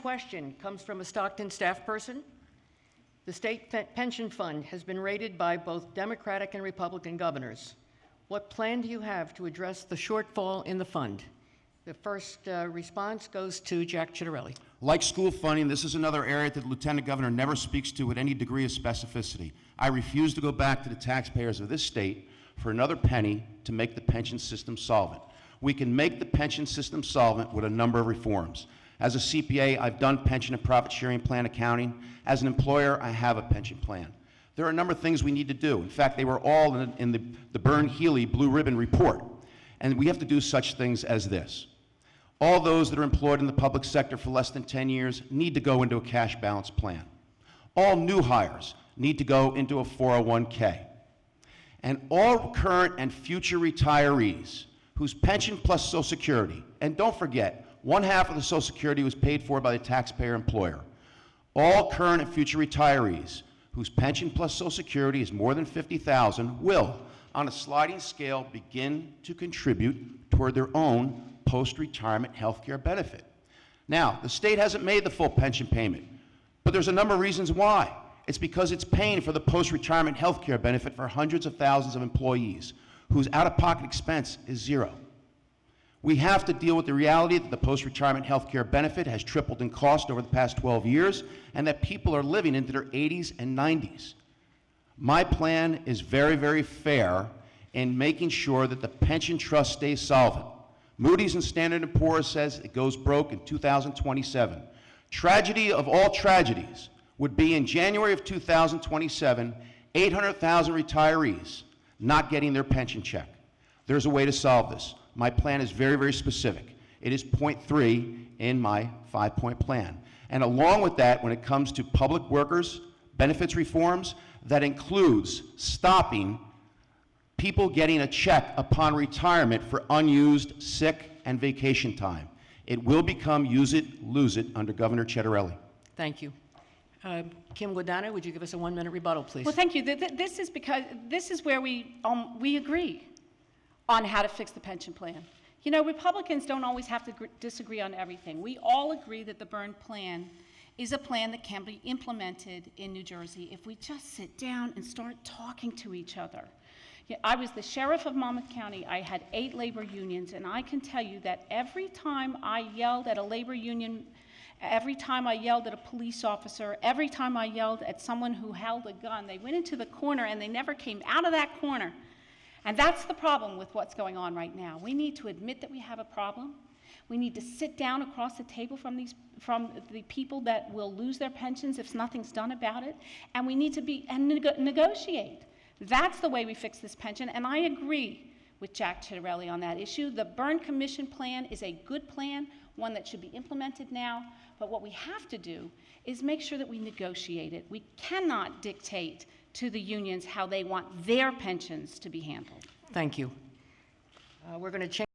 Question comes from a Stockton staff person. The state pension fund has been raided by both Democratic and Republican governors. What plan do you have to address the shortfall in the fund? The first response goes to Jack Chitterelli. Like school funding, this is another area that the Lieutenant Governor never speaks to with any degree of specificity. I refuse to go back to the taxpayers of this state for another penny to make the pension system solvent. We can make the pension system solvent with a number of reforms. As a CPA, I've done pension and profit sharing plan accounting. As an employer, I have a pension plan. There are a number of things we need to do. In fact, they were all in the Byrne-Healy Blue Ribbon report. And we have to do such things as this. All those that are employed in the public sector for less than 10 years need to go into a cash balance plan. All new hires need to go into a 401k. And all current and future retirees whose pension plus Social Security, and don't forget, 1/2 of the Social Security was paid for by the taxpayer employer. All current and future retirees whose pension plus Social Security is more than $50,000 will, on a sliding scale, begin to contribute toward their own post-retirement health care benefit. Now, the state hasn't made the full pension payment, but there's a number of reasons why. It's because it's paying for the post-retirement health care benefit for hundreds of thousands of employees whose out-of-pocket expense is zero. We have to deal with the reality that the post-retirement health care benefit has tripled in cost over the past 12 years and that people are living into their 80s and 90s. My plan is very, very fair in making sure that the pension trust stays solvent. Moody's and Standard & Poor's says it goes broke in 2027. Tragedy of all tragedies would be in January of 2027, 800,000 retirees not getting their pension check. There's a way to solve this. My plan is very, very specific. It is point 3 in my 5-point plan. And along with that, when it comes to public workers, benefits reforms, that includes stopping people getting a check upon retirement for unused sick and vacation time. It will become use it, lose it under Governor Chitterelli. Thank you. Kim Guadana, would you give us a 1-minute rebuttal, please? Well, thank you. This is where we agree on how to fix the pension plan. You know, Republicans don't always have to disagree on everything. We all agree that the Byrne plan is a plan that can be implemented in New Jersey if we just sit down and start talking to each other. Yeah, I was the sheriff of Monmouth County. I had 8 labor unions, and I can tell you that every time I yelled at a labor union, every time I yelled at a police officer, every time I yelled at someone who held a gun, they went into the corner and they never came out of that corner. And that's the problem with what's going on right now. We need to admit that we have a problem. We need to sit down across the table from the people that will lose their pensions if nothing's done about it. And we need to negotiate. That's the way we fix this pension. And I agree with Jack Chitterelli on that issue. The Byrne Commission plan is a good plan, one that should be implemented now. But what we have to do is make sure that we negotiate it. We cannot dictate to the unions how they want their pensions to be handled. Thank you. We're going to change